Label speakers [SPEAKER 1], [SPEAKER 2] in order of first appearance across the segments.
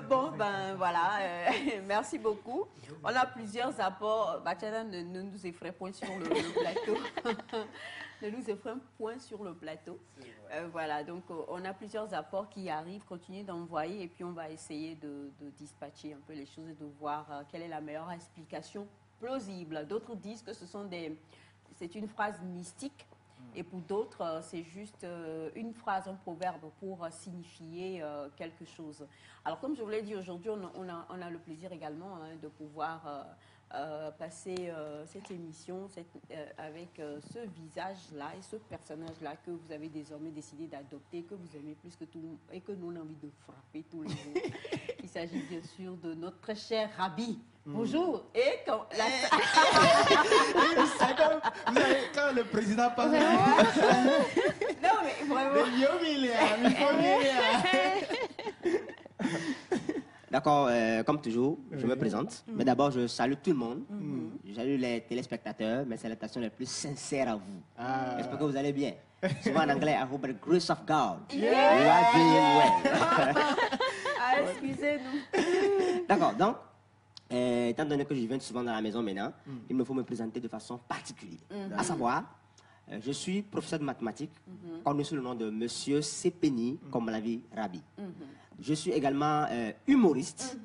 [SPEAKER 1] Bon, ben voilà, merci beaucoup. On a plusieurs apports. Bachana ne nous effraie point sur le plateau. Ne nous effraie point sur le plateau. Voilà, donc on a plusieurs apports qui arrivent. Continuez d'envoyer et puis on va essayer de dispatcher un peu les choses et de voir quelle est la meilleure explication plausible. D'autres disent que c'est une phrase mystique. Et pour d'autres, c'est juste une phrase, un proverbe pour signifier quelque chose. Alors, comme je vous l'ai dit, aujourd'hui, on a le plaisir également de pouvoir passer cette émission avec ce visage-là et ce personnage-là que vous avez désormais décidé d'adopter, que vous aimez plus que tout et que nous, on a envie de frapper tous les jours. Il s'agit bien sûr de notre très cher Rabi. Bonjour. Et quand
[SPEAKER 2] quand le président parle.
[SPEAKER 1] Non, mais vraiment.
[SPEAKER 3] D'accord, comme toujours, je me présente. Mais d'abord, je salue tout le monde. Je salue les téléspectateurs. Mes salutations les plus sincères à vous. J'espère que vous allez bien. Souvent en anglais, I hope by the grace of God. You are doing well.
[SPEAKER 1] Excusez-nous.
[SPEAKER 3] D'accord, donc, étant donné que je viens souvent dans la maison maintenant, il me faut me présenter de façon particulière. À savoir, je suis professeur de mathématiques, connu sous le nom de Monsieur Sepeni, comme l'a dit Rabi. Je suis également humoriste.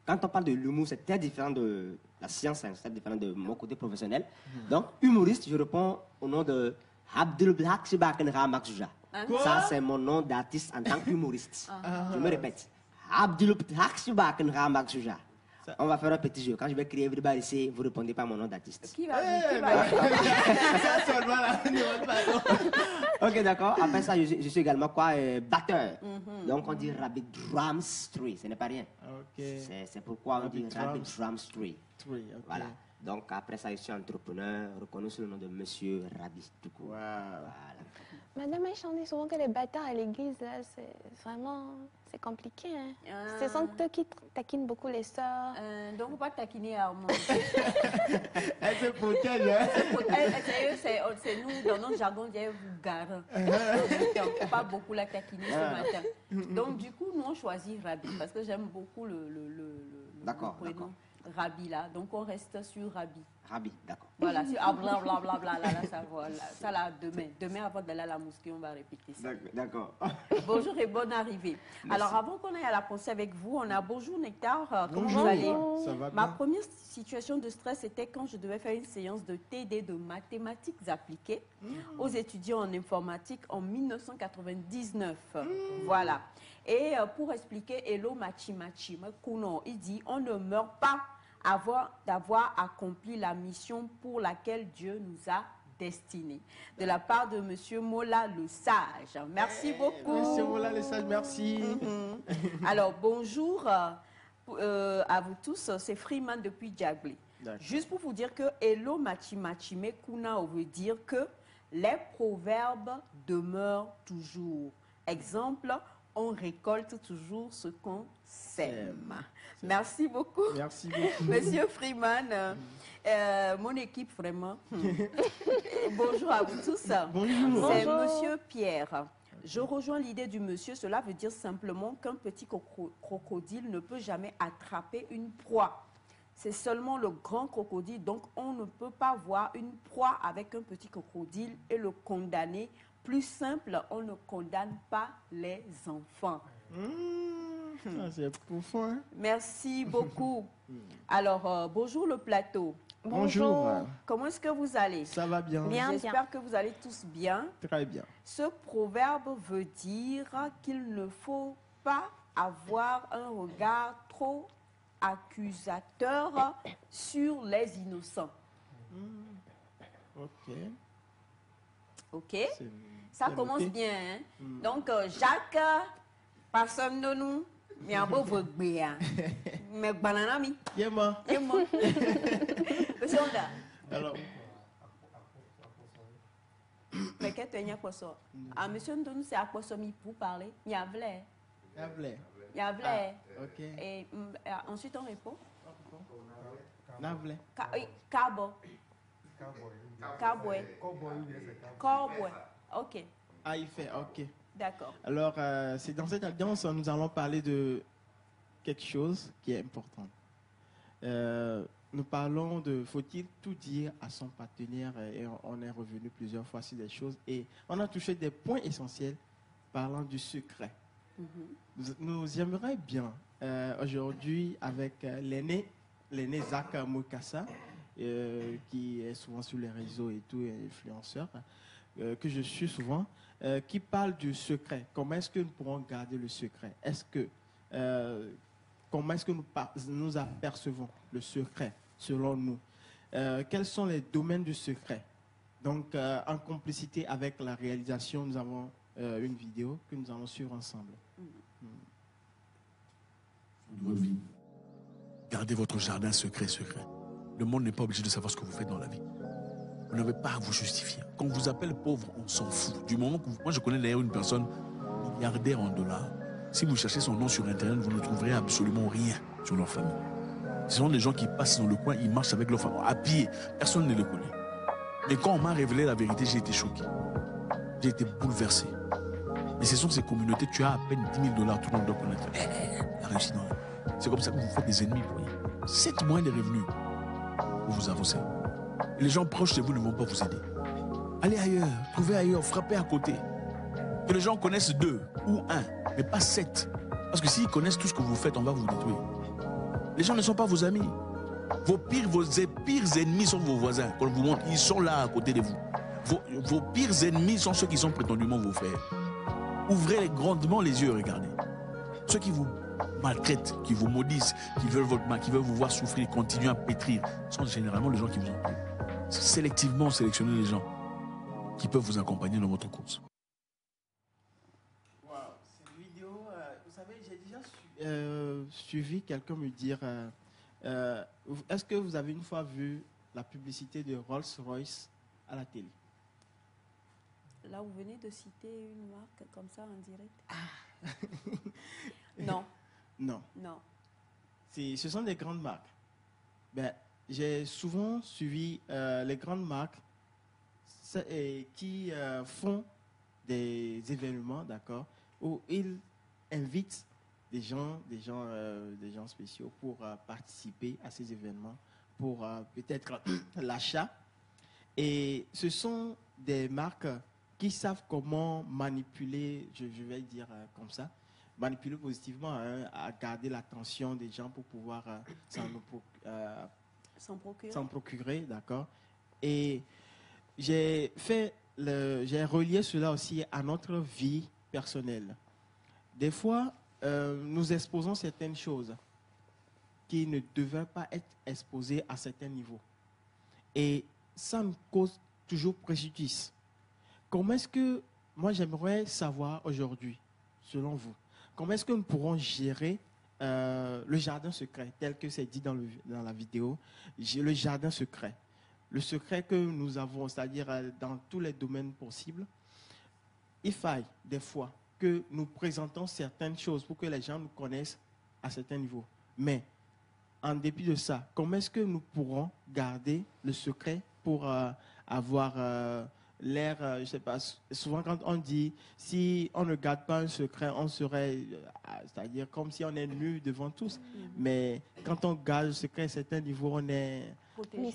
[SPEAKER 3] Quand on parle de l'humour, c'est très différent de la science, c'est très différent de mon côté professionnel. Donc, humoriste, je réponds au nom de Abdul Blak Sibakenra Maksuja. Ça, c'est mon nom d'artiste en tant qu'humoriste. Je me répète. Abdul Blak Sibakenra Maksuja. On va faire un petit jeu. Quand je vais crier everybody say, vous répondez pas à mon nom d'artiste.
[SPEAKER 1] Qui va dire?
[SPEAKER 2] Ça seulement là,
[SPEAKER 3] Ok, d'accord. Après ça, je suis également quoi, batteur. Donc on dit Rabbit Drums 3. Ce n'est pas rien. C'est pourquoi on dit Rabbit Drums 3. Voilà. Donc après ça, je suis entrepreneur, reconnu sous le nom de Monsieur Rabbit tout court. Voilà.
[SPEAKER 4] Madame Aïcha, on dit souvent que les bâtards à l'église, là, c'est vraiment... C'est compliqué, hein. Ce sont eux qui taquinent beaucoup les sœurs.
[SPEAKER 1] Donc, faut pas taquiner Armand.
[SPEAKER 2] C'est pour quel, hein?
[SPEAKER 1] C'est nous, dans notre jargon, on dit vous garant. On ne faut pas beaucoup la taquiner ce matin. Donc, du coup, nous, on choisit Rabi, parce que j'aime beaucoup le prénom Rabi, là. Donc, on reste sur Rabi.
[SPEAKER 3] Rabi, d'accord.
[SPEAKER 1] Voilà, c'est blablabla, là, ça va. Ça, là, demain. Demain, avant d'aller à la mosquée, on va répéter ça.
[SPEAKER 3] D'accord.
[SPEAKER 1] Bonjour et bonne arrivée. Merci. Alors, avant qu'on aille à la pensée avec vous, on a bonjour Nectar. Comment
[SPEAKER 2] bonjour.
[SPEAKER 1] vous allez?
[SPEAKER 2] Ça va bien.
[SPEAKER 1] Ma première situation de stress, c'était quand je devais faire une séance de TD de mathématiques appliquées aux étudiants en informatique en 1999. Voilà. Et pour expliquer Hello Machi Machi, il dit on ne meurt pas d'avoir accompli la mission pour laquelle Dieu nous a destinés. De la part de Monsieur Mola le Sage. Merci beaucoup.
[SPEAKER 2] Monsieur Mola le Sage, merci.
[SPEAKER 1] Alors, bonjour à vous tous. C'est Freeman depuis Djablé. Juste pour vous dire que Hello Machi Machi Mekuna veut dire que les proverbes demeurent toujours. Exemple, on récolte toujours ce qu'on sème. Merci beaucoup.
[SPEAKER 2] Merci beaucoup.
[SPEAKER 1] Monsieur Freeman, mon équipe vraiment. Bonjour à vous tous.
[SPEAKER 2] Bonjour.
[SPEAKER 1] C'est Monsieur Pierre. Je rejoins l'idée du monsieur. Cela veut dire simplement qu'un petit crocodile ne peut jamais attraper une proie. C'est seulement le grand crocodile. Donc, on ne peut pas voir une proie avec un petit crocodile et le condamner. Plus simple, on ne condamne pas les enfants.
[SPEAKER 2] C'est profond. Hein?
[SPEAKER 1] Merci beaucoup. Alors, bonjour le plateau.
[SPEAKER 2] Bonjour.
[SPEAKER 1] Comment est-ce que vous allez?
[SPEAKER 2] Ça va bien.
[SPEAKER 1] J'espère que vous allez tous bien.
[SPEAKER 2] Très bien.
[SPEAKER 1] Ce proverbe veut dire qu'il ne faut pas avoir un regard trop accusateur sur les innocents.
[SPEAKER 2] Ok.
[SPEAKER 1] Ok? Ça commence bien. Hein? Donc, Jacques, personne de nous, mais un beau vote bien. Mais banana mi.
[SPEAKER 2] Yéma.
[SPEAKER 1] Monsieur Onda.
[SPEAKER 2] Alors.
[SPEAKER 1] Mais qu'est-ce que tu as quoi ça? Ah, monsieur Ndounou, c'est à quoi ça pour parler? Il y a vrai. Il y a vrai.
[SPEAKER 2] Ok.
[SPEAKER 1] Et ensuite, on répond.
[SPEAKER 2] Navle.
[SPEAKER 1] Cabo. Cowboy. Cowboy. Ok.
[SPEAKER 2] Ah, il fait, ok.
[SPEAKER 1] D'accord.
[SPEAKER 2] Alors, c'est dans cette alliance, nous allons parler de quelque chose qui est important. Nous parlons de faut-il tout dire à son partenaire et on est revenu plusieurs fois sur des choses et on a touché des points essentiels parlant du secret. Nous aimerions bien aujourd'hui avec l'aîné Zach Mokassa qui est souvent sur les réseaux et tout, influenceur, que je suis souvent, qui parle du secret. Comment est-ce que nous pourrons garder le secret? Comment est-ce que nous apercevons le secret selon nous? Quels sont les domaines du secret? Donc, en complicité avec la réalisation, nous avons une vidéo que nous allons suivre ensemble.
[SPEAKER 5] Votre vie. Gardez votre jardin secret. Le monde n'est pas obligé de savoir ce que vous faites dans la vie. Vous n'avez pas à vous justifier. Quand on vous appelle pauvre, on s'en fout. Du moment que moi, je connais d'ailleurs une personne milliardaire en dollars. Si vous cherchez son nom sur Internet, vous ne trouverez absolument rien sur leur famille. Ce sont des gens qui passent dans le coin, ils marchent avec leur famille, à pied. Personne ne les connaît. Mais quand on m'a révélé la vérité, j'ai été choqué. J'ai été bouleversé. Et ce sont ces communautés, tu as à peine 10 000 $, tout le monde doit connaître. La réussite dans la vie. C'est comme ça que vous faites des ennemis pour rien. 7 mois de revenus pour vous avancer. Et les gens proches de vous ne vont pas vous aider. Allez ailleurs, trouvez ailleurs, frappez à côté. Que les gens connaissent 2 ou 1, mais pas 7. Parce que s'ils connaissent tout ce que vous faites, on va vous détruire. Les gens ne sont pas vos amis. Vos pires ennemis sont vos voisins. Quand on vous montre, ils sont là à côté de vous. Vos pires ennemis sont ceux qui sont prétendument vos frères. Ouvrez grandement les yeux et regardez. Ceux qui vous maltraitent, qui vous maudissent, qui veulent votre mal, qui veulent vous voir souffrir, continuer à pétrir, sont généralement les gens qui vous entourent. Sélectivement sélectionnez les gens qui peuvent vous accompagner dans votre course.
[SPEAKER 2] Wow, cette vidéo, vous savez, j'ai déjà suivi quelqu'un me dire est-ce que vous avez une fois vu la publicité de Rolls-Royce à la télé?
[SPEAKER 1] Là, vous venez de citer une marque comme ça en direct. Non.
[SPEAKER 2] Non. Ce sont des grandes marques. Ben, j'ai souvent suivi les grandes marques qui font des événements, d'accord, où ils invitent des gens spéciaux pour participer à ces événements, pour peut-être l'achat. Et ce sont des marques qui savent comment manipuler, je vais dire comme ça, manipuler positivement à garder l'attention des gens pour pouvoir s'en procurer, d'accord. Et j'ai relié cela aussi à notre vie personnelle. Des fois, nous exposons certaines choses qui ne devaient pas être exposées à certains niveaux. Et ça nous cause toujours préjudice. Comment est-ce que, moi j'aimerais savoir aujourd'hui, selon vous, comment est-ce que nous pourrons gérer le jardin secret, tel que c'est dit dans la vidéo, le jardin secret. Le secret que nous avons, c'est-à-dire dans tous les domaines possibles, il faille des fois que nous présentons certaines choses pour que les gens nous connaissent à certains niveaux. Mais, en dépit de ça, comment est-ce que nous pourrons garder le secret pour avoir l'air, je ne sais pas, souvent quand on dit, si on ne garde pas un secret, on serait, c'est-à-dire comme si on est nu devant tous. Mais quand on garde le secret à certains niveaux, on est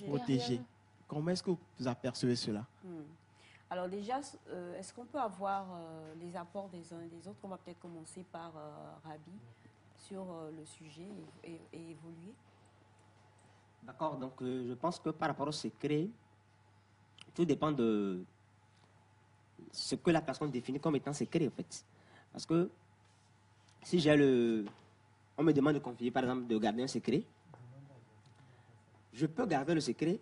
[SPEAKER 2] protégé. Comment est-ce que vous apercevez cela?
[SPEAKER 1] Alors déjà, est-ce qu'on peut avoir les apports des uns et des autres? On va peut-être commencer par Rabi sur le sujet et évoluer.
[SPEAKER 3] D'accord, donc je pense que par rapport au secret, tout dépend de ce que la personne définit comme étant secret, en fait. Parce que si on me demande de confier, par exemple, de garder un secret, je peux garder le secret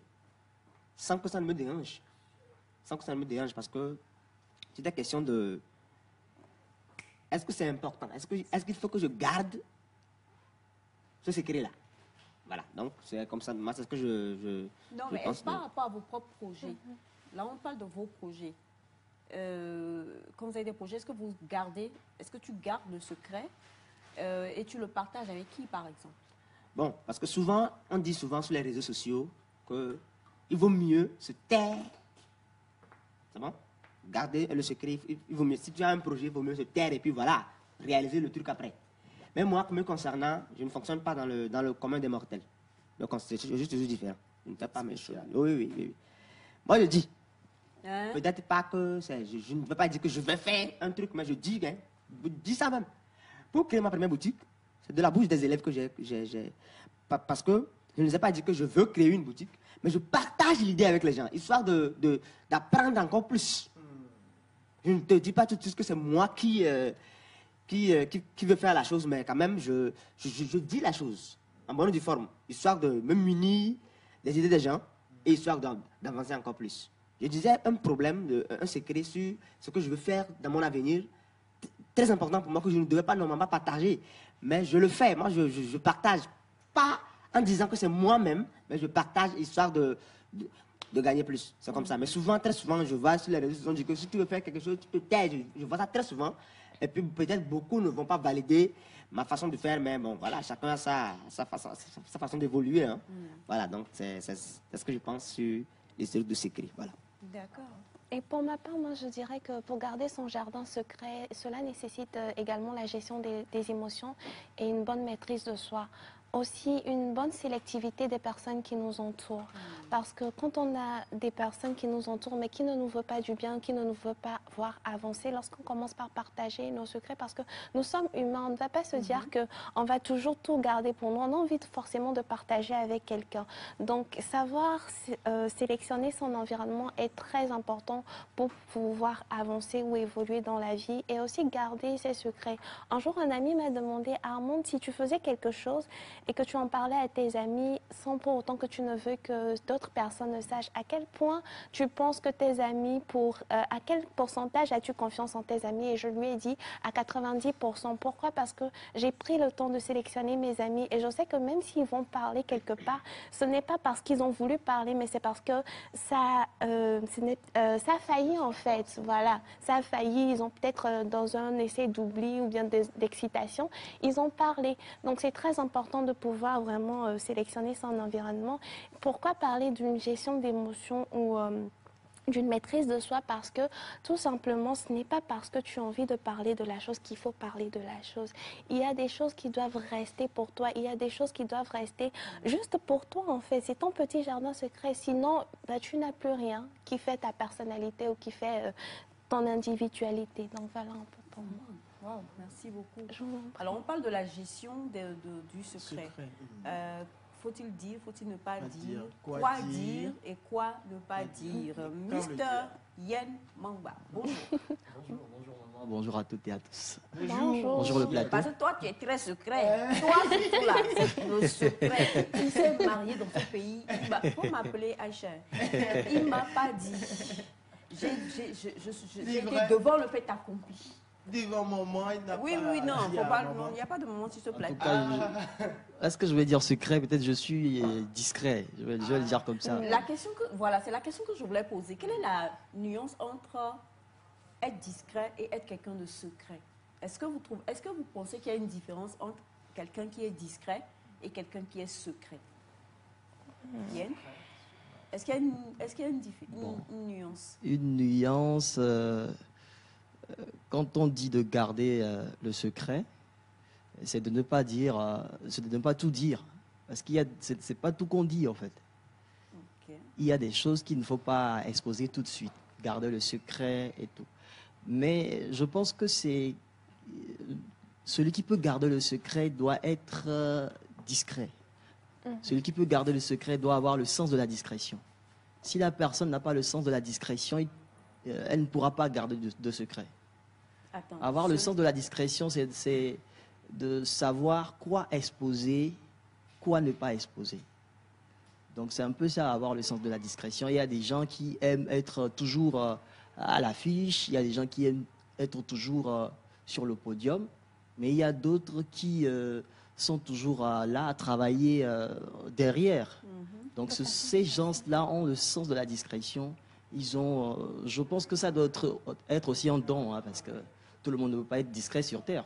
[SPEAKER 3] sans que ça ne me dérange. Sans que ça ne me dérange, parce que c'est la question de est-ce que c'est important? Est-ce qu'il faut que je garde ce secret-là? Voilà, donc c'est comme ça, moi c'est ce que je
[SPEAKER 1] non, mais est-ce par rapport à vos propres projets? Là, on parle de vos projets. Quand vous avez des projets, est-ce que tu gardes le secret et tu le partages avec qui, par exemple?
[SPEAKER 3] Bon, parce que souvent, on dit souvent sur les réseaux sociaux qu'il vaut mieux se taire. C'est bon? garder le secret. Il vaut mieux, si tu as un projet, il vaut mieux se taire et puis voilà, réaliser le truc après. Mais moi, me concernant, je ne fonctionne pas dans le commun des mortels. Donc, c'est juste différent. Je ne fais pas mes choses. Oui. Moi, je dis.
[SPEAKER 1] Hein?
[SPEAKER 3] Peut-être pas que je ne veux pas dire que je vais faire un truc, mais je dis ça même. Pour créer ma première boutique, c'est de la bouche des élèves que j'ai. Parce que je ne les ai pas dit que je veux créer une boutique, mais je partage l'idée avec les gens, histoire d'apprendre encore plus. Je ne te dis pas tout de suite que c'est moi qui veut faire la chose, mais quand même, je dis la chose en bonne et due forme, histoire de me munir des idées des gens et histoire d'avancer encore plus. Je disais un problème, un secret sur ce que je veux faire dans mon avenir, très important pour moi, que je ne devais pas normalement partager. Mais je le fais, moi je partage, pas en disant que c'est moi-même, mais je partage histoire de gagner plus. C'est comme ça. Mais souvent, très souvent, je vois sur les réseaux sociaux, on dit que si tu veux faire quelque chose, tu peux t'aider. Je vois ça très souvent. Et puis peut-être beaucoup ne vont pas valider ma façon de faire, mais bon, voilà, chacun a sa façon d'évoluer. Hein. Voilà, donc c'est ce que je pense sur les séries de secrets. Voilà.
[SPEAKER 1] D'accord.
[SPEAKER 4] Et pour ma part, moi, je dirais que pour garder son jardin secret, cela nécessite également la gestion des émotions et une bonne maîtrise de soi. Aussi, une bonne sélectivité des personnes qui nous entourent. Parce que quand on a des personnes qui nous entourent, mais qui ne nous veulent pas du bien, qui ne nous veulent pas voir avancer, lorsqu'on commence par partager nos secrets, parce que nous sommes humains, on ne va pas se dire qu'on va toujours tout garder pour nous. On a envie forcément de partager avec quelqu'un. Donc, savoir sélectionner son environnement est très important pour pouvoir avancer ou évoluer dans la vie et aussi garder ses secrets. Un jour, un ami m'a demandé, Armand, si tu faisais quelque chose et que tu en parlais à tes amis sans pour autant que tu ne veux que d'autres personnes ne sachent, à quel point tu penses que tes amis, à quel pourcentage as-tu confiance en tes amis? Et je lui ai dit à 90%. Pourquoi? Parce que j'ai pris le temps de sélectionner mes amis et je sais que même s'ils vont parler quelque part, ce n'est pas parce qu'ils ont voulu parler, mais c'est parce que ça a failli en fait. Voilà, ça a failli. Ils ont peut-être dans un essai d'oubli ou bien d'excitation, ils ont parlé. Donc c'est très important de pouvoir vraiment sélectionner son environnement. Pourquoi parler d'une gestion d'émotions ou d'une maîtrise de soi? Parce que tout simplement, ce n'est pas parce que tu as envie de parler de la chose qu'il faut parler de la chose. Il y a des choses qui doivent rester pour toi, il y a des choses qui doivent rester juste pour toi en fait. C'est ton petit jardin secret, sinon bah, tu n'as plus rien qui fait ta personnalité ou qui fait ton individualité. Donc voilà un peu pour moi.
[SPEAKER 1] Wow, merci beaucoup. Alors on parle de la gestion du secret. Faut-il dire, faut-il ne pas dire, quoi dire et quoi ne pas dire. Mister Yen Mangba, bonjour.
[SPEAKER 6] Bonjour maman, bonjour à toutes et à tous.
[SPEAKER 4] Bonjour
[SPEAKER 6] le plateau.
[SPEAKER 1] Parce que toi tu es très secret. Toi c'est tout là, c'est le secret. Tu sais marié dans ce pays, il faut m'appeler Aïcha. Il m'a pas dit. J'ai été devant le fait accompli.
[SPEAKER 2] Devant maman, il n'a pas...
[SPEAKER 1] Oui, non, il n'y a pas de moment sur ce plateau.
[SPEAKER 6] Est-ce que je vais dire secret? Peut-être je suis discret. Je vais le dire comme ça.
[SPEAKER 1] C'est la question que je voulais poser. Quelle est la nuance entre être discret et être quelqu'un de secret? Est-ce que vous pensez qu'il y a une différence entre quelqu'un qui est discret et quelqu'un qui est secret? Bien. Est-ce qu'il y a une nuance?
[SPEAKER 6] Une nuance... quand on dit de garder le secret, c'est de ne pas dire, c'est de ne pas tout dire. Parce qu'il y a, c'est pas tout qu'on dit en fait.
[SPEAKER 1] Okay.
[SPEAKER 6] Il y a des choses qu'il ne faut pas exposer tout de suite. Garder le secret et tout. Mais je pense que c'est celui qui peut garder le secret doit être discret. Celui qui peut garder le secret doit avoir le sens de la discrétion. Si la personne n'a pas le sens de la discrétion, elle ne pourra pas garder de secret.
[SPEAKER 1] Attends,
[SPEAKER 6] avoir le sens de la discrétion, c'est de savoir quoi exposer, quoi ne pas exposer. Donc c'est un peu ça, avoir le sens de la discrétion. Il y a des gens qui aiment être toujours à l'affiche, il y a des gens qui aiment être toujours sur le podium, mais il y a d'autres qui sont toujours là à travailler derrière. Donc ces gens-là ont le sens de la discrétion. Ils ont, je pense que ça doit être aussi un don, hein, parce que tout le monde ne peut pas être discret sur Terre.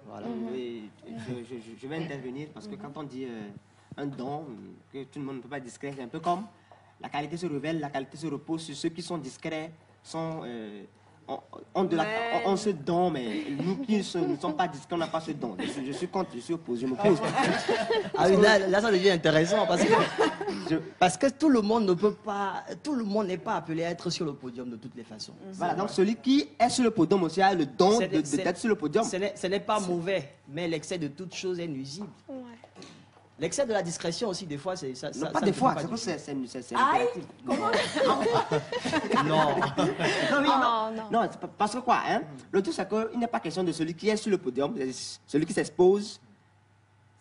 [SPEAKER 6] Voilà.
[SPEAKER 3] Oui, je vais intervenir parce que quand on dit un don, que tout le monde ne peut pas être discret, c'est un peu comme la qualité se révèle, la qualité se repose sur ceux qui sont discrets, sont on se donne, mais nous qui ne sommes pas discrets, on n'a pas ce don. Je suis contre, je suis opposé, je me pose.
[SPEAKER 6] Ah oui, là, ça devient intéressant parce que tout le monde ne peut pas, tout le monde n'est pas appelé à être sur le podium de toutes les façons.
[SPEAKER 3] Voilà, donc celui qui est sur le podium aussi a le don d'être sur le podium.
[SPEAKER 6] Ce n'est pas mauvais, mais l'excès de toute chose est nuisible.
[SPEAKER 4] Ouais.
[SPEAKER 6] L'excès de la discrétion aussi, des fois, c'est ça.
[SPEAKER 3] Non,
[SPEAKER 6] ça
[SPEAKER 3] pas
[SPEAKER 6] ne
[SPEAKER 3] des
[SPEAKER 6] fait
[SPEAKER 3] fois,
[SPEAKER 6] pas
[SPEAKER 3] c'est
[SPEAKER 6] du
[SPEAKER 3] parce que
[SPEAKER 6] tout.
[SPEAKER 3] c'est
[SPEAKER 1] Aïe,
[SPEAKER 3] impératif.
[SPEAKER 1] comment
[SPEAKER 6] Non.
[SPEAKER 3] Non, oui,
[SPEAKER 4] Oh,
[SPEAKER 3] non.
[SPEAKER 4] non.
[SPEAKER 3] Non, c'est parce que quoi, hein? Le tout, c'est qu'il n'est pas question de celui qui est sur le podium, celui qui s'expose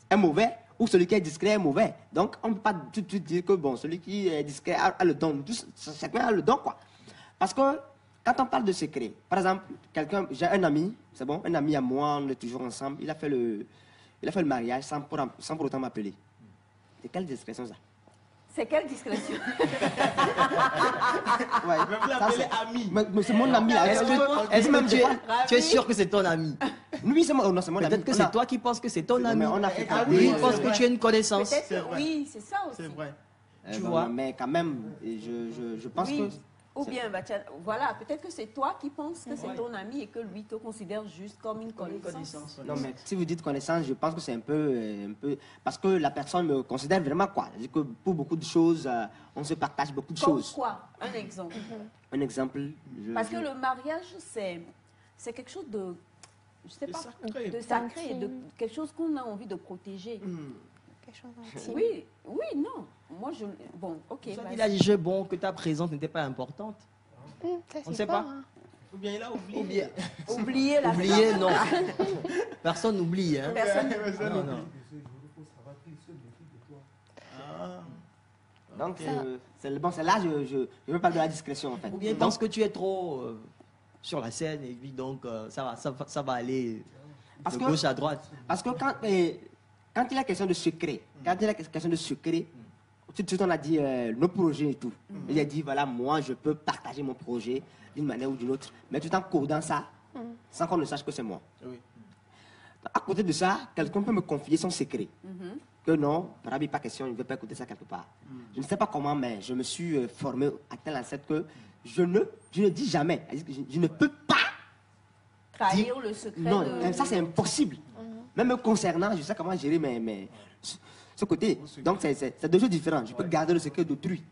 [SPEAKER 3] est mauvais, ou celui qui est discret est mauvais. Donc, on ne peut pas tout de suite dire que bon, celui qui est discret a le don. Chacun a le don, quoi. Parce que quand on parle de secret, par exemple, j'ai un ami, c'est bon, un ami à moi, on est toujours ensemble, il a fait le mariage sans pour autant m'appeler. C'est quelle discrétion ça?
[SPEAKER 1] C'est quelle discrétion?
[SPEAKER 3] Ouais,
[SPEAKER 2] Vous
[SPEAKER 3] ça,
[SPEAKER 2] l'appelez
[SPEAKER 3] c'est-
[SPEAKER 2] ami.
[SPEAKER 3] mais c'est mon ami là.
[SPEAKER 6] Est-ce que tu es sûr que c'est ton ami?
[SPEAKER 3] Oui, c'est mon, non, c'est mon ami.
[SPEAKER 6] Peut-être que c'est toi qui penses que c'est ton
[SPEAKER 3] Mais
[SPEAKER 6] ami.
[SPEAKER 3] on a fait
[SPEAKER 2] Ah
[SPEAKER 6] Lui,
[SPEAKER 2] oui,
[SPEAKER 6] il pense
[SPEAKER 2] c'est
[SPEAKER 6] que
[SPEAKER 2] vrai.
[SPEAKER 6] tu es une connaissance.
[SPEAKER 1] Peut-être
[SPEAKER 2] C'est
[SPEAKER 1] que
[SPEAKER 2] vrai.
[SPEAKER 1] oui, c'est ça aussi.
[SPEAKER 2] C'est vrai.
[SPEAKER 6] Tu
[SPEAKER 3] Bon,
[SPEAKER 6] vois.
[SPEAKER 3] mais quand même, je pense
[SPEAKER 1] Oui.
[SPEAKER 3] que...
[SPEAKER 1] Ou bien, voilà, peut-être que c'est toi qui penses que c'est ton ami et que lui te considère juste comme une connaissance.
[SPEAKER 3] Non, mais si vous dites connaissance, je pense que c'est un peu... Parce que la personne me considère vraiment quoi. C'est-à-dire que pour beaucoup de choses, on se partage beaucoup de
[SPEAKER 1] Comme
[SPEAKER 3] choses.
[SPEAKER 1] quoi? Un exemple.
[SPEAKER 3] Un exemple...
[SPEAKER 1] Parce que le mariage, c'est quelque chose de... Je sais pas,
[SPEAKER 2] sacré.
[SPEAKER 1] de sacré, de
[SPEAKER 4] Intime.
[SPEAKER 1] quelque chose qu'on a envie de protéger.
[SPEAKER 4] Quelque chose d'intime.
[SPEAKER 1] Oui, oui, non. Moi, je... Bon, ok.
[SPEAKER 6] Soit
[SPEAKER 1] vas-y.
[SPEAKER 6] il a jugé bon que ta présence n'était pas importante.
[SPEAKER 4] Ça,
[SPEAKER 6] On ne
[SPEAKER 4] c'est
[SPEAKER 6] sait pas.
[SPEAKER 4] hein.
[SPEAKER 2] Ou bien il a oublié.
[SPEAKER 6] Ou bien,
[SPEAKER 1] Oubliez la
[SPEAKER 6] oublier, non. Personne n'oublie. Hein.
[SPEAKER 1] Personne.
[SPEAKER 6] Non, non.
[SPEAKER 2] Ah.
[SPEAKER 3] Donc, c'est là je veux parler de la discrétion, en fait.
[SPEAKER 6] Ou bien il pense que tu es trop sur la scène et puis donc ça va aller
[SPEAKER 3] Parce
[SPEAKER 6] de
[SPEAKER 3] que-
[SPEAKER 6] gauche à droite.
[SPEAKER 3] Parce que quand il est question de secret, tout de suite on a dit nos projets et tout. Il a dit, voilà, moi je peux partager mon projet d'une manière ou d'une autre, mais tout en codant ça, sans qu'on ne sache que c'est moi.
[SPEAKER 2] Oui.
[SPEAKER 3] À côté de ça, quelqu'un peut me confier son secret. Que non, Rabi, pas question, il ne veut pas écouter ça quelque part. Je ne sais pas comment, mais je me suis formé à tel ancêtre que je ne dis jamais, je ne peux pas.
[SPEAKER 1] Trahir le secret
[SPEAKER 3] Non,
[SPEAKER 1] de...
[SPEAKER 3] ça c'est impossible. Même me concernant, je sais comment gérer ce côté. Donc c'est deux choses différentes. Je peux garder le secret d'autrui.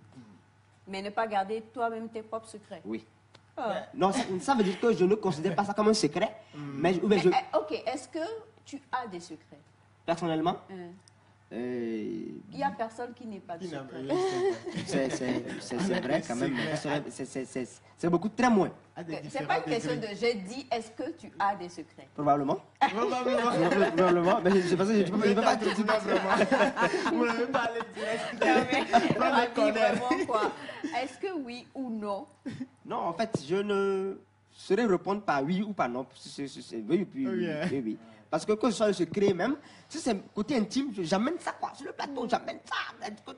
[SPEAKER 1] Mais ne pas garder toi-même tes propres secrets.
[SPEAKER 3] Oui.
[SPEAKER 1] Ah.
[SPEAKER 3] Non, ça veut dire que je ne considère pas ça comme un secret. Mais
[SPEAKER 1] Ok, est-ce que tu as des secrets?
[SPEAKER 3] personnellement,
[SPEAKER 1] Hein.
[SPEAKER 3] il
[SPEAKER 1] Il n'y a personne qui n'ait pas de
[SPEAKER 2] Il n'a-
[SPEAKER 1] secret.
[SPEAKER 2] oui, c'est vrai.
[SPEAKER 3] c'est vrai quand même.
[SPEAKER 2] C'est
[SPEAKER 3] C'est beaucoup, très moins,
[SPEAKER 2] À des
[SPEAKER 1] C'est pas une
[SPEAKER 2] différents
[SPEAKER 1] question de
[SPEAKER 2] degrés.
[SPEAKER 1] j'ai dit est-ce que tu as des secrets?
[SPEAKER 3] probablement.
[SPEAKER 2] Probablement.
[SPEAKER 3] Probablement. Mais je pense que je peux pas te dire.
[SPEAKER 2] Vous n'avez pas allé direct.
[SPEAKER 1] On
[SPEAKER 2] Pas
[SPEAKER 1] a
[SPEAKER 2] le
[SPEAKER 1] dit
[SPEAKER 2] connaître.
[SPEAKER 1] vraiment quoi? Est-ce que oui ou non?
[SPEAKER 3] Non, en fait, je ne saurais répondre par oui ou par non. Oui, puis,
[SPEAKER 2] Oh, yeah.
[SPEAKER 3] oui. Parce que ce soit le secret même, si c'est côté intime, j'amène ça quoi, sur le plateau, j'amène ça.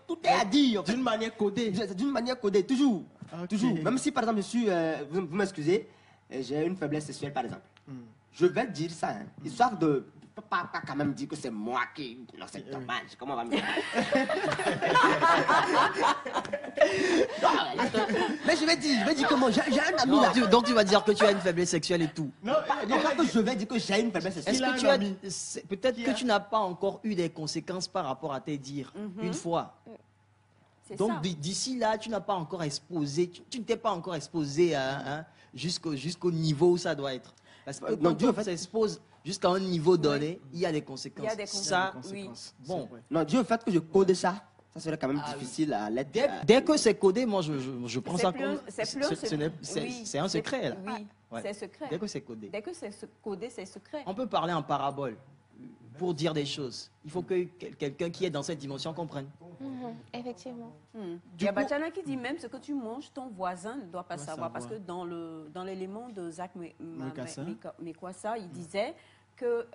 [SPEAKER 3] Tout est à dire. en fait.
[SPEAKER 2] D'une manière codée.
[SPEAKER 3] D'une manière codée, toujours.
[SPEAKER 2] Ok.
[SPEAKER 3] Toujours. Même si par exemple, je suis, vous m'excusez, j'ai une faiblesse sexuelle par exemple. Je vais dire ça, hein, histoire de pas quand même dire que c'est moi qui. Non, c'est dommage. Comment on va me dire? Mais je vais dire que moi, j'ai un ami
[SPEAKER 6] Non,
[SPEAKER 3] là.
[SPEAKER 6] donc tu vas dire que tu as une faiblesse sexuelle et tout.
[SPEAKER 2] Non,
[SPEAKER 3] Non, pas que je vais dire que j'ai une faiblesse sexuelle.
[SPEAKER 6] Est-ce
[SPEAKER 2] Il a
[SPEAKER 6] que
[SPEAKER 2] un
[SPEAKER 6] tu as
[SPEAKER 2] ami.
[SPEAKER 6] peut-être
[SPEAKER 2] Qui
[SPEAKER 6] que
[SPEAKER 2] a-
[SPEAKER 6] tu n'as pas encore eu des conséquences par rapport à tes dires une fois.
[SPEAKER 1] C'est
[SPEAKER 6] Donc
[SPEAKER 1] ça.
[SPEAKER 6] d'ici là, tu n'as pas encore exposé, tu ne t'es pas encore exposé jusqu'au niveau où ça doit être. Parce que
[SPEAKER 3] Non,
[SPEAKER 6] quand
[SPEAKER 3] Dieu, en
[SPEAKER 6] on
[SPEAKER 3] fait-
[SPEAKER 6] s'expose jusqu'à un niveau donné, il y a des conséquences.
[SPEAKER 1] Il y a des
[SPEAKER 6] Ça,
[SPEAKER 1] conséquences.
[SPEAKER 6] bon,
[SPEAKER 3] Non, Dieu, le fait que je code ça, ça serait quand même difficile à l'être.
[SPEAKER 6] dès que c'est codé, moi je prends ça comme
[SPEAKER 1] Oui,
[SPEAKER 6] c'est un secret là.
[SPEAKER 1] Oui,
[SPEAKER 6] Ouais.
[SPEAKER 1] c'est secret.
[SPEAKER 6] Dès que c'est codé.
[SPEAKER 1] Dès que c'est codé, c'est secret.
[SPEAKER 6] On peut parler en parabole pour dire des choses. Il faut que quelqu'un qui est dans cette dimension comprenne.
[SPEAKER 4] Effectivement.
[SPEAKER 1] Il y a Bachana qui dit même ce que tu manges, ton voisin ne doit pas savoir. Parce que dans l'élément de Zach Mekwassa, il disait que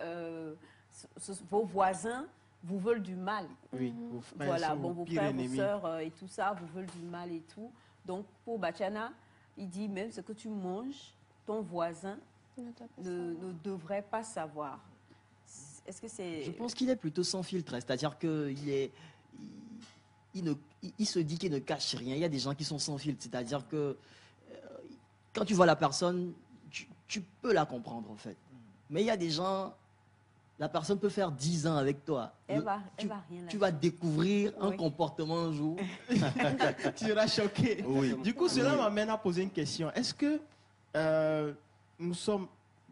[SPEAKER 1] vos voisins vous veulent du mal.
[SPEAKER 2] Oui, vos frères
[SPEAKER 1] Voilà,
[SPEAKER 2] sont
[SPEAKER 1] bon,
[SPEAKER 2] vos
[SPEAKER 1] vos
[SPEAKER 2] pires
[SPEAKER 1] frères, vos
[SPEAKER 2] ennemis.
[SPEAKER 1] sœurs et tout ça vous veulent du mal et tout. Donc pour Bachana, il dit même ce que tu manges, ton voisin ne devrait pas savoir. Est-ce que c'est...
[SPEAKER 6] Je pense qu'il est plutôt sans filtre, c'est-à-dire il se dit qu'il ne cache rien. Il y a des gens qui sont sans filtre, c'est-à-dire que quand tu vois la personne, tu peux la comprendre en fait. Mais il y a des gens, la personne peut faire 10 ans avec toi.
[SPEAKER 1] Elle va rien
[SPEAKER 6] Tu
[SPEAKER 1] lâcher.
[SPEAKER 6] vas découvrir un
[SPEAKER 1] Oui.
[SPEAKER 6] comportement un jour.
[SPEAKER 2] Tu seras choqué.
[SPEAKER 5] Oui.
[SPEAKER 2] Du coup, cela m'amène à poser une question. Est-ce que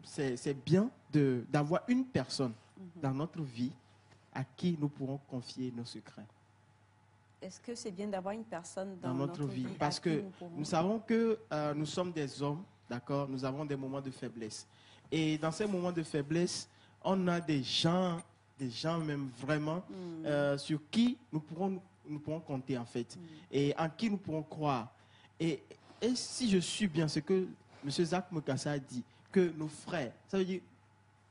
[SPEAKER 2] c'est bien d'avoir une personne dans notre vie à qui nous pourrons confier nos secrets
[SPEAKER 1] Est-ce que c'est bien d'avoir une personne
[SPEAKER 2] dans notre vie? Parce
[SPEAKER 1] à qui
[SPEAKER 2] que
[SPEAKER 1] pourrons-
[SPEAKER 2] nous savons que nous sommes des hommes, d'accord? Nous avons des moments de faiblesse. Et dans ces moments de faiblesse, on a des gens même vraiment sur qui nous pourrons compter en fait. Et en qui nous pourrons croire. Et si je suis bien ce que M. Zach Mokassa a dit, que nos frères, ça veut dire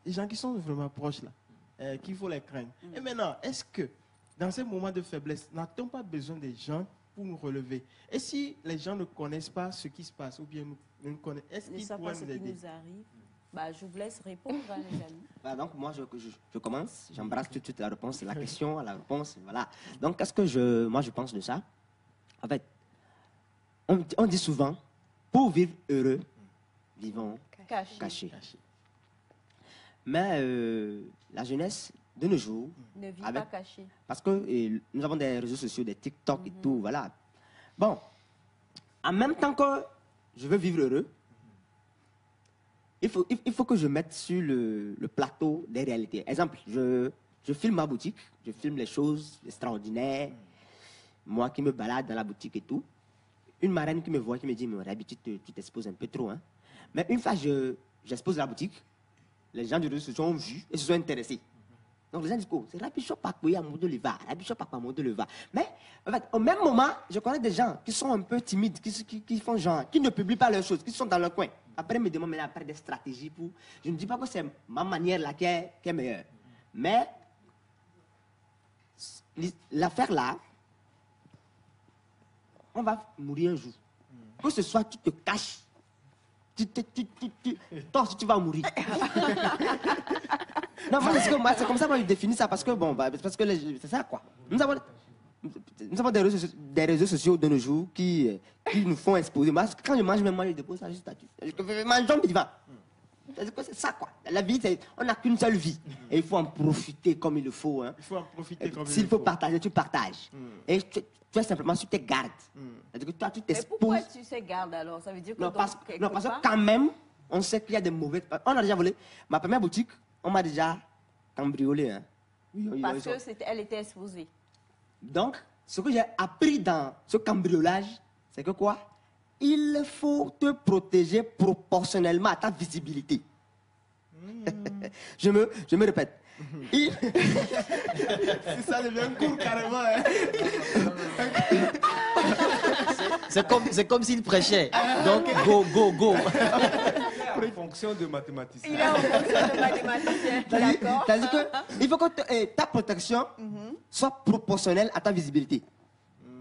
[SPEAKER 2] les gens qui sont vraiment proches là, qu'il faut les craindre. Et maintenant, est-ce que dans ces moments de faiblesse, n'a-t-on pas besoin des gens pour nous relever? Et si les gens ne connaissent pas ce qui se passe, ou bien nous connaissent, est-ce
[SPEAKER 1] ne
[SPEAKER 2] qu'ils
[SPEAKER 1] savent
[SPEAKER 2] pourraient
[SPEAKER 1] pas ce
[SPEAKER 2] nous
[SPEAKER 1] qui
[SPEAKER 2] aider?
[SPEAKER 1] nous arrive? Bah, je vous laisse répondre, hein, les amis.
[SPEAKER 3] Bah, donc, moi, je commence. J'embrasse tout de suite la réponse, la question à la réponse. Voilà. Donc, qu'est-ce que je pense de ça? En fait, on dit souvent, pour vivre heureux, vivons
[SPEAKER 1] Caché.
[SPEAKER 3] cachés. Mais la jeunesse de nos jours,
[SPEAKER 1] Ne vis
[SPEAKER 3] Avec-
[SPEAKER 1] pas caché.
[SPEAKER 3] parce que nous avons des réseaux sociaux, des TikTok et tout, voilà. Bon, en même temps que je veux vivre heureux, il faut que je mette sur le plateau des réalités. Exemple, je filme ma boutique, je filme les choses extraordinaires, moi qui me balade dans la boutique et tout. Une marraine qui me voit, qui me dit, mais d'habitude, tu t'exposes un peu trop. Hein. Mais une fois que j'expose la boutique, les gens du réseau se sont vus et se sont intéressés. Donc les gens disent, oh, c'est Rabbi Shop à Kouya Moudou Leva, Rabbi Shop à Moudou Leva. Mais en fait, au même moment, je connais des gens qui sont un peu timides, qui font genre, qui ne publient pas leurs choses, qui sont dans leur coin. Après, ils me demandent mais après des stratégies pour. Je ne dis pas que c'est ma manière là qui est meilleure. Mais l'affaire là, on va mourir un jour. Que ce soit, tu te caches. Toi aussi, tu vas mourir. Non, moi, c'est comme ça que je définis ça, parce que, bon, parce que c'est ça, quoi. Nous avons des réseaux sociaux de nos jours qui nous font exposer. Moi, quand je mange, même moi, je dépose ça juste à tu. Je mange jambe vivant. C'est ça, quoi. La vie, on n'a qu'une seule vie. Et il faut en profiter comme il le faut. Hein.
[SPEAKER 2] Il faut en profiter comme
[SPEAKER 3] S'il
[SPEAKER 2] il
[SPEAKER 3] faut
[SPEAKER 2] faut.
[SPEAKER 3] partager, tu partages. Et tu es simplement sur tes gardes. C'est-à-dire que toi, tu
[SPEAKER 1] Mais pourquoi
[SPEAKER 3] t'exposes.
[SPEAKER 1] tu sais garde alors? Ça veut dire que
[SPEAKER 3] Non, parce
[SPEAKER 1] quelque
[SPEAKER 3] que
[SPEAKER 1] part-
[SPEAKER 3] quand même, on sait qu'il y a des mauvais. On a déjà volé. Ma première boutique, on m'a déjà cambriolé. Hein. Oui,
[SPEAKER 1] Parce que elle était exposée.
[SPEAKER 3] Donc, ce que j'ai appris dans ce cambriolage, c'est que quoi? Il faut te protéger proportionnellement à ta visibilité. je me répète.
[SPEAKER 2] Ça devient un cours carrément. Hein.
[SPEAKER 6] C'est comme s'il prêchait. Donc, go.
[SPEAKER 7] Fonction de mathématicien.
[SPEAKER 1] Il est en fonction de mathématicien. D'accord.
[SPEAKER 3] C'est-à-dire qu'il faut que ta protection soit proportionnelle à ta visibilité.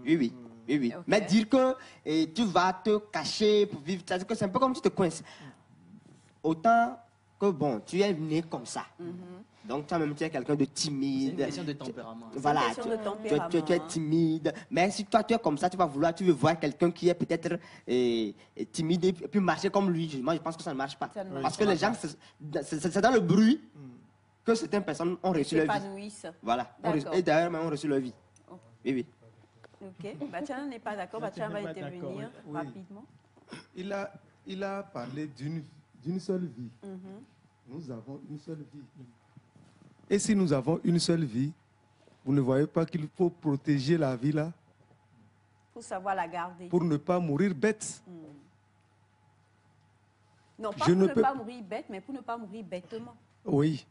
[SPEAKER 3] Oui.
[SPEAKER 1] Ok.
[SPEAKER 3] Mais dire que tu vas te cacher pour vivre, c'est-à-dire que c'est un peu comme si tu te coinces. Autant que, bon, tu es né comme ça. Donc, toi-même, tu es quelqu'un de
[SPEAKER 6] C'est
[SPEAKER 3] timide.
[SPEAKER 6] une question de tempérament.
[SPEAKER 3] Voilà,
[SPEAKER 1] question de tempérament,
[SPEAKER 3] tu es
[SPEAKER 1] hein.
[SPEAKER 3] timide. Mais si toi, tu es comme ça, tu veux voir quelqu'un qui est peut-être timide et puis marcher comme lui. Moi, je pense que ça ne marche pas.
[SPEAKER 1] Ça ne marche
[SPEAKER 3] Parce que les gens, c'est dans le bruit que certaines personnes ont reçu leur vie.
[SPEAKER 1] S'épanouissent.
[SPEAKER 3] Voilà.
[SPEAKER 1] D'accord.
[SPEAKER 3] Et d'ailleurs, même ont reçu leur vie. Oui.
[SPEAKER 1] Ok. Batiana n'est pas d'accord. Batiana va
[SPEAKER 2] pas d'accord,
[SPEAKER 1] intervenir
[SPEAKER 7] oui.
[SPEAKER 1] rapidement.
[SPEAKER 7] Il a parlé d'une seule vie. Nous avons une seule vie. Et si nous avons une seule vie, vous ne voyez pas qu'il faut protéger la vie là
[SPEAKER 1] Pour savoir la garder.
[SPEAKER 7] pour ne pas mourir bête.
[SPEAKER 1] Non, pas
[SPEAKER 7] Je
[SPEAKER 1] pour
[SPEAKER 7] ne
[SPEAKER 1] ne
[SPEAKER 7] peux-
[SPEAKER 1] pas mourir bête, mais pour ne pas mourir bêtement.
[SPEAKER 7] Oui.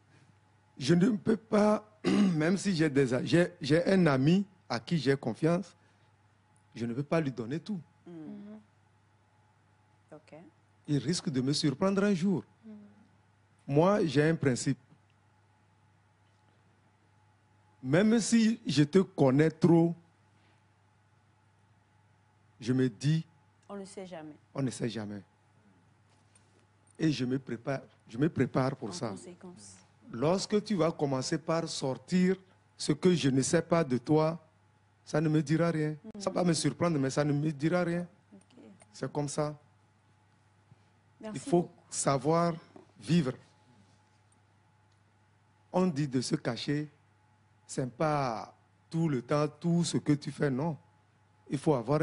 [SPEAKER 7] Je ne peux pas, même si j'ai un ami à qui j'ai confiance, je ne peux pas lui donner tout.
[SPEAKER 1] Ok.
[SPEAKER 7] Il risque de me surprendre un jour. Moi, j'ai un principe. Même si je te connais trop, je me dis,
[SPEAKER 1] On ne sait jamais.
[SPEAKER 7] on ne sait jamais. Et je me prépare pour
[SPEAKER 1] En
[SPEAKER 7] ça.
[SPEAKER 1] conséquence.
[SPEAKER 7] Lorsque tu vas commencer par sortir ce que je ne sais pas de toi, ça ne me dira rien. Ça va me surprendre, mais ça ne me dira rien.
[SPEAKER 1] Ok.
[SPEAKER 7] C'est comme ça.
[SPEAKER 1] Merci
[SPEAKER 7] Il faut
[SPEAKER 1] beaucoup.
[SPEAKER 7] savoir vivre. On dit de se cacher, ce n'est pas tout le temps, tout ce que tu fais, non. Il faut avoir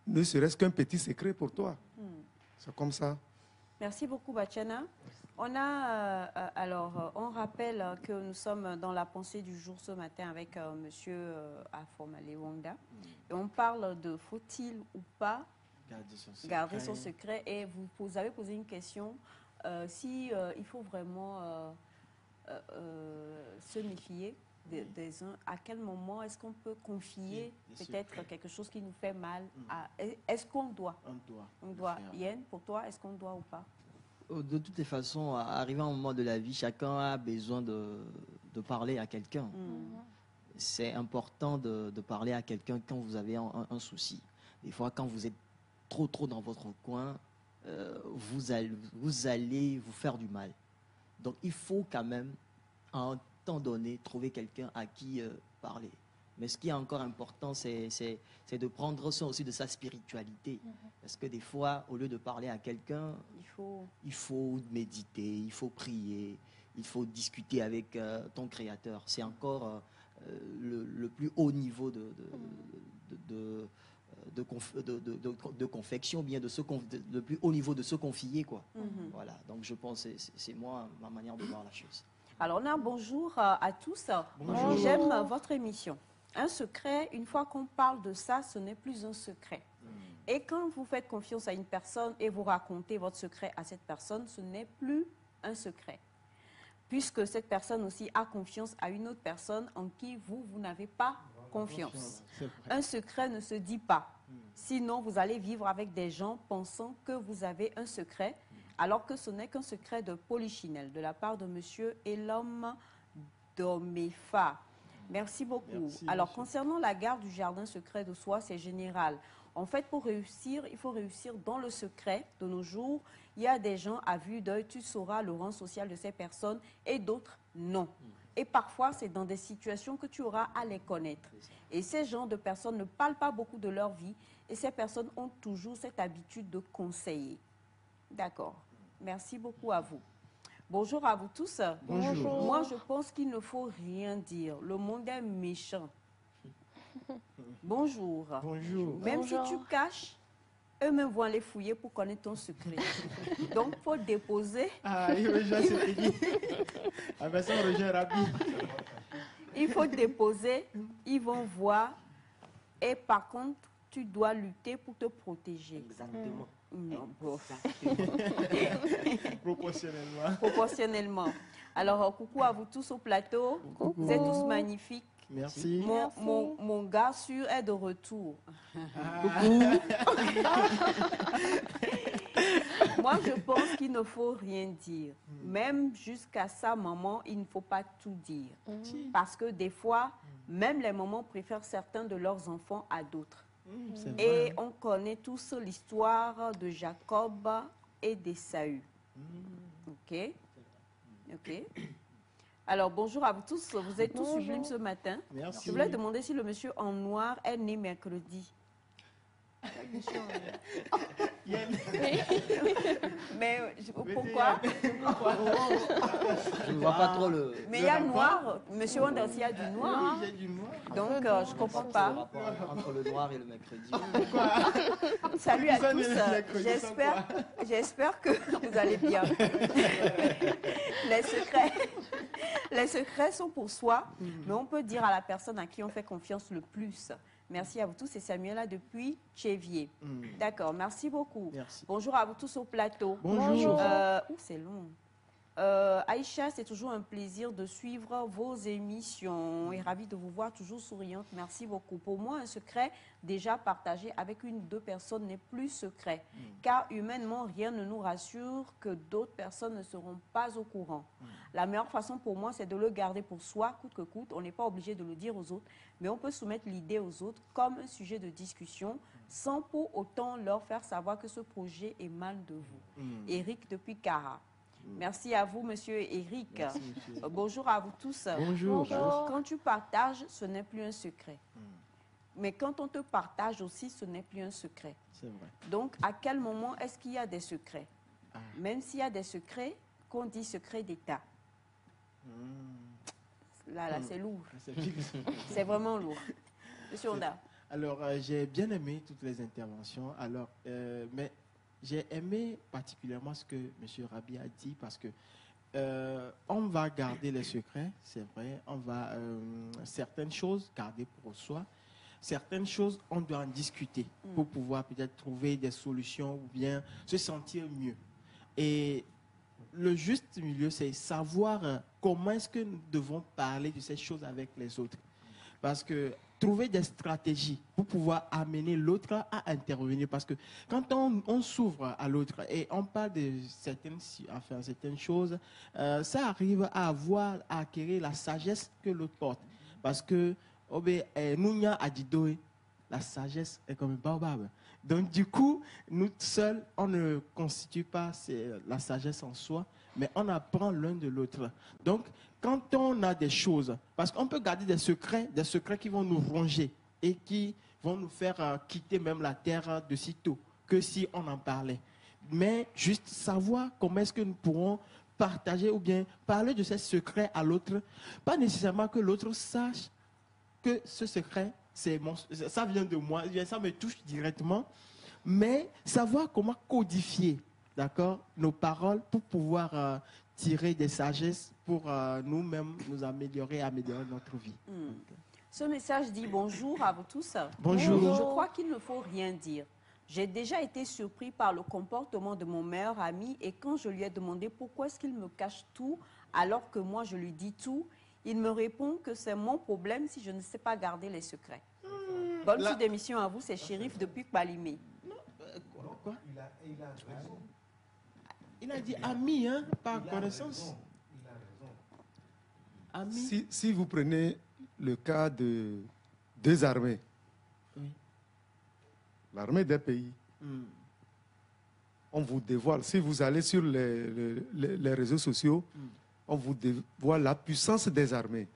[SPEAKER 7] ne serait-ce qu'un petit secret pour toi. C'est comme ça.
[SPEAKER 1] Merci beaucoup, Bachana. On rappelle que nous sommes dans la pensée du jour ce matin avec Monsieur Afomale Wanda. Et on parle de faut-il ou pas garder son secret. Et vous avez posé une question, il faut vraiment se méfier des uns. À quel moment est-ce qu'on peut confier peut-être quelque chose qui nous fait mal? Est-ce qu'on doit? On doit. Yen, pour toi, est-ce qu'on doit ou pas?
[SPEAKER 6] De toutes les façons, arrivé à un moment de la vie, chacun a besoin de parler à quelqu'un. C'est important de parler à quelqu'un quand vous avez un souci. Des fois, quand vous êtes trop dans votre coin, vous allez vous faire du mal. Donc, il faut quand même, à un temps donné, trouver quelqu'un à qui parler. Mais ce qui est encore important, c'est de prendre soin aussi de sa spiritualité. Parce que des fois, au lieu de parler à quelqu'un, il faut méditer, il faut prier, il faut discuter avec ton Créateur. C'est encore le plus haut niveau de confection, bien le plus haut niveau de se confier, quoi. Voilà. Donc je pense que c'est moi ma manière de voir la chose.
[SPEAKER 1] Alors on a un bonjour à tous.
[SPEAKER 2] Bonjour.
[SPEAKER 1] J'aime votre émission. Un secret, une fois qu'on parle de ça, ce n'est plus un secret. Et quand vous faites confiance à une personne et vous racontez votre secret à cette personne, ce n'est plus un secret. Puisque cette personne aussi a confiance à une autre personne en qui vous n'avez pas confiance. Un secret ne se dit pas. Sinon, vous allez vivre avec des gens pensant que vous avez un secret, alors que ce n'est qu'un secret de polichinelle de la part de monsieur Elom Domefa. Merci beaucoup.
[SPEAKER 2] Merci,
[SPEAKER 1] alors,
[SPEAKER 2] monsieur.
[SPEAKER 1] concernant la garde du jardin secret de soi, c'est général. En fait, pour réussir, il faut réussir dans le secret. De nos jours, il y a des gens à vue d'œil, tu sauras le rang social de ces personnes et d'autres, non. Et parfois, c'est dans des situations que tu auras à les connaître. Et ces gens de personnes ne parlent pas beaucoup de leur vie et ces personnes ont toujours cette habitude de conseiller. D'accord. Merci beaucoup à vous. Bonjour à vous tous.
[SPEAKER 2] Bonjour.
[SPEAKER 1] Moi, je pense qu'il ne faut rien dire. Le monde est méchant. Bonjour.
[SPEAKER 2] Bonjour.
[SPEAKER 1] Même si tu caches, eux-mêmes vont aller fouiller pour connaître ton secret. Donc, il faut déposer.
[SPEAKER 2] Ah, il rejoint ce pays. Ah, ben ça, on rejoint rapide.
[SPEAKER 1] Il faut déposer, ils vont voir. Et par contre, tu dois lutter pour te protéger.
[SPEAKER 3] Exactement.
[SPEAKER 1] Non, bof.
[SPEAKER 2] Proportionnellement.
[SPEAKER 1] Proportionnellement. Alors, coucou à vous tous au plateau.
[SPEAKER 2] Coucou.
[SPEAKER 1] Vous êtes tous magnifiques.
[SPEAKER 2] Merci.
[SPEAKER 1] Mon gars sûr est de retour. Moi, je pense qu'il ne faut rien dire. Même jusqu'à sa maman, il ne faut pas tout dire. Parce que des fois, même les mamans préfèrent certains de leurs enfants à d'autres.
[SPEAKER 2] C'est
[SPEAKER 1] Et
[SPEAKER 2] vrai.
[SPEAKER 1] on connaît tous l'histoire de Jacob et d'Ésaü. OK? OK. Alors, bonjour à vous tous. Vous êtes tous sublimes ce matin.
[SPEAKER 2] Merci.
[SPEAKER 1] Je voulais demander si le monsieur en noir est né mercredi. Mais pourquoi?
[SPEAKER 6] Je ne vois pas trop le
[SPEAKER 1] Mais il y a noir. Monsieur Wanda aussi a du noir.
[SPEAKER 2] J'ai du noir.
[SPEAKER 1] Donc, je ne comprends pas.
[SPEAKER 6] rapport entre le noir et le mercredi.
[SPEAKER 1] Salut à
[SPEAKER 2] Ils sont
[SPEAKER 1] tous.
[SPEAKER 2] nés le mercredi,
[SPEAKER 1] J'espère que vous allez bien. Les secrets sont pour soi, mais on peut dire à la personne à qui on fait confiance le plus. Merci à vous tous. C'est Samuela depuis Tchévier. D'accord, merci beaucoup.
[SPEAKER 2] Merci.
[SPEAKER 1] Bonjour à vous tous au plateau.
[SPEAKER 2] Bonjour.
[SPEAKER 1] C'est long. Aïcha, c'est toujours un plaisir de suivre vos émissions et ravie de vous voir toujours souriante. Merci beaucoup. Pour moi, un secret déjà partagé avec une ou deux personnes n'est plus secret, car humainement, rien ne nous rassure que d'autres personnes ne seront pas au courant. La meilleure façon pour moi, c'est de le garder pour soi, coûte que coûte. On n'est pas obligé de le dire aux autres, mais on peut soumettre l'idée aux autres comme un sujet de discussion, sans pour autant leur faire savoir que ce projet est mal de vous. Eric depuis Cara. Merci à vous, monsieur Eric.
[SPEAKER 2] Merci, monsieur.
[SPEAKER 1] Bonjour à vous tous.
[SPEAKER 2] Bonjour.
[SPEAKER 1] Quand tu partages, ce n'est plus un secret. Mais quand on te partage aussi, ce n'est plus un secret.
[SPEAKER 2] C'est vrai.
[SPEAKER 1] Donc, à quel moment est-ce qu'il y a des secrets? Même s'il y a des secrets, qu'on dit secret d'État. Là, c'est lourd. C'est vraiment lourd. Monsieur Onda.
[SPEAKER 2] Alors, j'ai bien aimé toutes les interventions. Alors, mais j'ai aimé particulièrement ce que M. Rabi a dit parce que on va garder les secrets, c'est vrai. On va certaines choses garder pour soi. Certaines choses, on doit en discuter pour pouvoir peut-être trouver des solutions ou bien se sentir mieux. Et le juste milieu, c'est savoir comment est-ce que nous devons parler de ces choses avec les autres. Parce que trouver des stratégies pour pouvoir amener l'autre à intervenir. Parce que quand on s'ouvre à l'autre et on parle de certaines choses, ça arrive à acquérir la sagesse que l'autre porte. Parce que nous, la sagesse est comme un baobab. Donc, du coup, nous seuls, on ne constitue pas la sagesse en soi, mais on apprend l'un de l'autre. Donc, quand on a des choses, parce qu'on peut garder des secrets qui vont nous ronger et qui vont nous faire quitter même la terre de sitôt, que si on en parlait. Mais juste savoir comment est-ce que nous pourrons partager ou bien parler de ces secrets à l'autre, pas nécessairement que l'autre sache que ce secret, ça vient de moi, ça me touche directement, mais savoir comment codifier, d'accord, nos paroles pour pouvoir tirer des sagesses pour nous-mêmes nous améliorer notre vie.
[SPEAKER 1] Ce message dit bonjour à vous tous.
[SPEAKER 2] Bonjour.
[SPEAKER 1] Je crois qu'il ne faut rien dire. J'ai déjà été surpris par le comportement de mon meilleur ami et quand je lui ai demandé pourquoi est-ce qu'il me cache tout alors que moi je lui dis tout, il me répond que c'est mon problème si je ne sais pas garder les secrets. Bonne suite d'émission à vous, c'est Chérif depuis Kbalimé.
[SPEAKER 2] Quoi? Il a dit ami, hein, par connaissance. Ami.
[SPEAKER 7] Si vous prenez le cas de deux armées, l'armée d'un pays, on vous dévoile, si vous allez sur les réseaux sociaux, on vous dévoile la puissance des armées,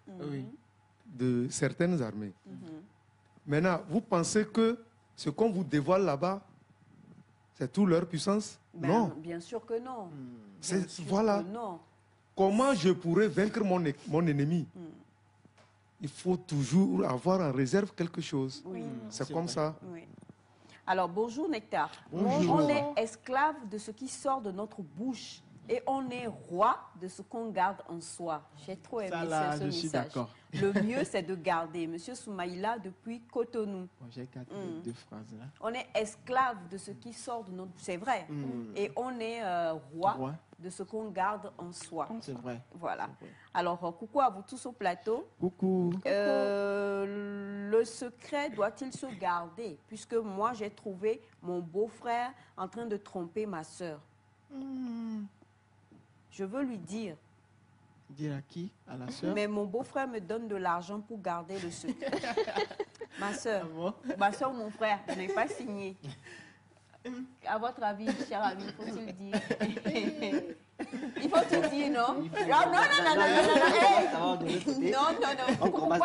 [SPEAKER 7] de certaines armées. Maintenant, vous pensez que ce qu'on vous dévoile là-bas, c'est toute leur puissance? Non.
[SPEAKER 1] Bien sûr que non.
[SPEAKER 7] Voilà.
[SPEAKER 1] Non.
[SPEAKER 7] Comment je pourrais vaincre mon ennemi? Il faut toujours avoir en réserve quelque chose.
[SPEAKER 1] Oui.
[SPEAKER 7] C'est comme ça.
[SPEAKER 1] Oui. Alors, bonjour Nectar.
[SPEAKER 2] Bonjour.
[SPEAKER 1] On est esclave de ce qui sort de notre bouche et on est roi de ce qu'on garde en soi. J'ai trop aimé ce message. Le mieux, c'est de garder. Monsieur Soumaïla, depuis Cotonou.
[SPEAKER 2] J'ai gardé deux phrases là.
[SPEAKER 1] On est esclave de ce qui sort de notre bouche. C'est vrai. Et on est roi de ce qu'on garde en soi.
[SPEAKER 2] C'est vrai.
[SPEAKER 1] Voilà. Alors, coucou à vous tous au plateau.
[SPEAKER 2] Coucou.
[SPEAKER 1] Le secret doit-il se garder? Puisque moi, j'ai trouvé mon beau-frère en train de tromper ma sœur. Je veux lui dire.
[SPEAKER 2] Dire à qui? À la sœur?
[SPEAKER 1] Mais mon beau-frère me donne de l'argent pour garder le secret. Ma sœur.
[SPEAKER 2] Ah bon?
[SPEAKER 1] Ma sœur ou mon frère, je n'ai pas signé. À votre avis, cher ami, faut-il dire? Il faut tout dire, non? Non.
[SPEAKER 3] On commence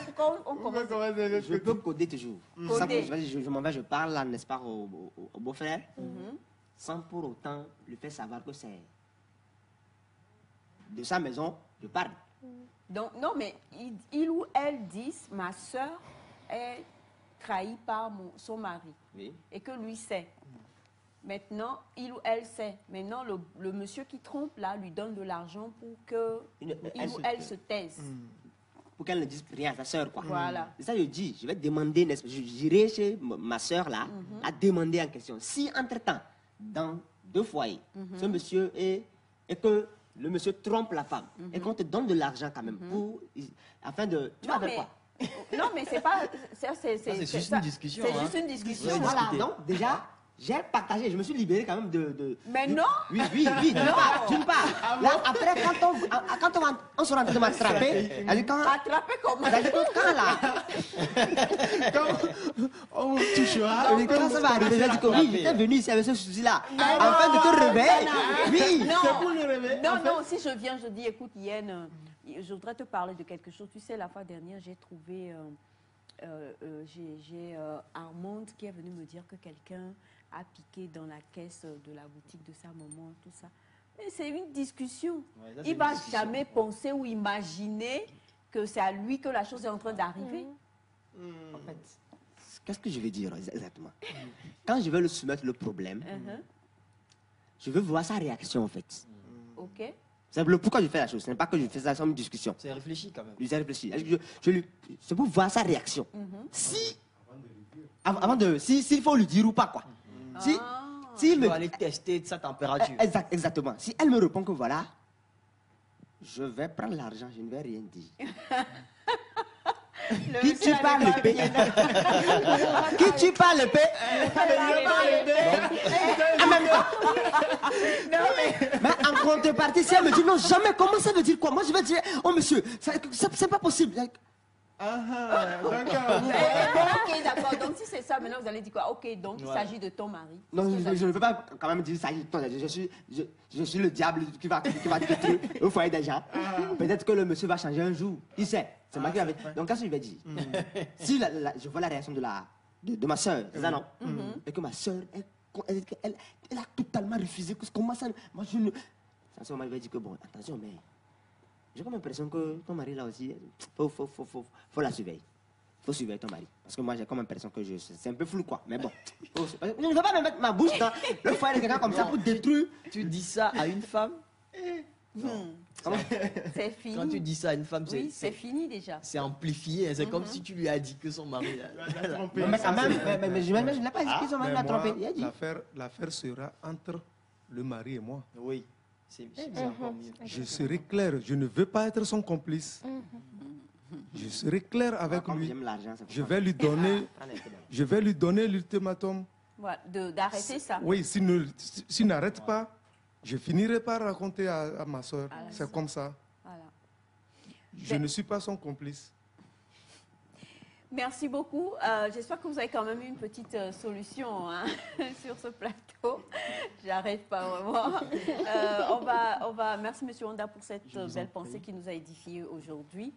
[SPEAKER 1] Pourquoi on commence?
[SPEAKER 3] Je peux coder toujours. Je m'en vais, je parle là, n'est-ce pas, au beau-frère, sans pour autant lui faire savoir que c'est de sa maison, je parle.
[SPEAKER 1] Donc, non, mais il ou elle disent, ma soeur est trahie par son mari.
[SPEAKER 3] Oui.
[SPEAKER 1] Et que lui sait. Maintenant, il ou elle sait. Maintenant, le monsieur qui trompe, là, lui donne de l'argent pour que elle se taise.
[SPEAKER 3] Pour qu'elle ne dise rien à sa soeur, quoi.
[SPEAKER 1] Voilà.
[SPEAKER 3] C'est ça que je dis. Je vais demander, n'est-ce pas, j'irai chez ma soeur, là, à demander en question. Si, entre-temps, dans deux foyers, ce monsieur et que le monsieur trompe la femme, et qu'on te donne de l'argent quand même, afin de... Tu vas faire quoi?
[SPEAKER 1] Non, mais c'est pas...
[SPEAKER 6] C'est juste une discussion.
[SPEAKER 1] C'est juste une discussion.
[SPEAKER 3] Voilà, donc déjà, j'ai partagé, je me suis libéré quand même de...
[SPEAKER 1] Mais non!
[SPEAKER 3] Oui, d'une part. Là, après, quand on se rentre de m'attraper,
[SPEAKER 1] Attraper comment?
[SPEAKER 3] quand là,
[SPEAKER 2] On vous touchera.
[SPEAKER 3] quand ça va arriver, j'ai dit que oui, j'étais venu ici avec ce souci-là, afin de te réveiller. Oui,
[SPEAKER 2] C'est pour le réveil.
[SPEAKER 1] Non, si je viens, je dis, écoute, Yen, je voudrais te parler de quelque chose. Tu sais, la fois dernière, j'ai trouvé... j'ai Armande qui est venue me dire que quelqu'un a piqué dans la caisse de la boutique de sa maman, tout ça. Mais c'est une discussion.
[SPEAKER 6] Ouais, ça, c'est
[SPEAKER 1] Il
[SPEAKER 6] une
[SPEAKER 1] va
[SPEAKER 6] discussion.
[SPEAKER 1] jamais penser ou imaginer que c'est à lui que la chose est en train d'arriver.
[SPEAKER 3] En fait, qu'est-ce que je veux dire exactement? Quand je vais le soumettre le problème, je veux voir sa réaction en fait.
[SPEAKER 1] OK.
[SPEAKER 3] C'est le pourquoi je fais la chose. Ce n'est pas que je fais ça comme une discussion.
[SPEAKER 6] C'est réfléchi quand même.
[SPEAKER 3] Je réfléchis. C'est pour voir sa réaction. Si, s'il faut lui dire ou pas quoi. Si,
[SPEAKER 6] Tu
[SPEAKER 3] me,
[SPEAKER 6] dois aller tester sa température.
[SPEAKER 3] exactement. Si elle me répond que voilà, je vais prendre l'argent, je ne vais rien dire.
[SPEAKER 1] Le
[SPEAKER 3] Qui
[SPEAKER 1] monsieur
[SPEAKER 3] tu parles
[SPEAKER 1] n'avait
[SPEAKER 3] le paie?
[SPEAKER 1] pas bien.
[SPEAKER 3] Qui tu parles le paie? En même temps. Mais en contrepartie, si elle me dit non, jamais, comment ça veut dire quoi? Moi je vais dire, oh monsieur, c'est pas possible.
[SPEAKER 1] Ok, d'accord. Donc, si c'est ça, maintenant, vous allez dire quoi? Ok, donc, il s'agit de ton mari.
[SPEAKER 3] Non, je ne veux pas quand même dire ça. Je suis le diable qui va détruire au foyer des gens. Peut-être que le monsieur va changer un jour. Il sait. C'est moi qui l'avais. Donc, qu'est-ce que je vais dire? Si je vois la réaction de ma soeur, c'est ça non? Et que ma soeur, elle a totalement refusé. Comment ça? Moi, je ne. Ça, c'est moi qui vais dire que bon, attention, mais. J'ai comme l'impression que ton mari là aussi, faut la surveiller. Faut surveiller ton mari. Parce que moi j'ai comme l'impression que c'est un peu flou quoi. Mais bon, je ne veux pas me mettre ma bouche dans le foyer de quelqu'un comme ça pour détruire.
[SPEAKER 6] Tu dis ça à une femme?
[SPEAKER 1] C'est fini.
[SPEAKER 6] Quand tu dis ça à une femme,
[SPEAKER 1] Oui, c'est fini déjà.
[SPEAKER 6] c'est amplifié. C'est comme si tu lui as dit que son mari...
[SPEAKER 3] Mais quand même, mais je ne l'ai pas dit que son mari l'a
[SPEAKER 7] Mais moi,
[SPEAKER 3] trompé. Il a dit.
[SPEAKER 7] l'affaire sera entre le mari et moi.
[SPEAKER 6] Oui, c'est encore mieux.
[SPEAKER 7] Je serai clair, je ne veux pas être son complice. Je serai clair avec
[SPEAKER 3] Comme
[SPEAKER 7] lui.
[SPEAKER 3] j'aime l'argent, c'est pour
[SPEAKER 7] Je
[SPEAKER 3] ça.
[SPEAKER 7] vais lui donner l'ultimatum.
[SPEAKER 1] Voilà, d'arrêter ça.
[SPEAKER 7] Oui, s'il n'arrête pas, je finirai par raconter à ma soeur. C'est comme ça.
[SPEAKER 1] Voilà.
[SPEAKER 7] Je ne suis pas son complice.
[SPEAKER 1] Merci beaucoup. J'espère que vous avez quand même eu une petite solution hein, sur ce plateau. J'arrête pas vraiment. Merci, Monsieur Honda, pour cette belle pensée qui nous a édifiés aujourd'hui.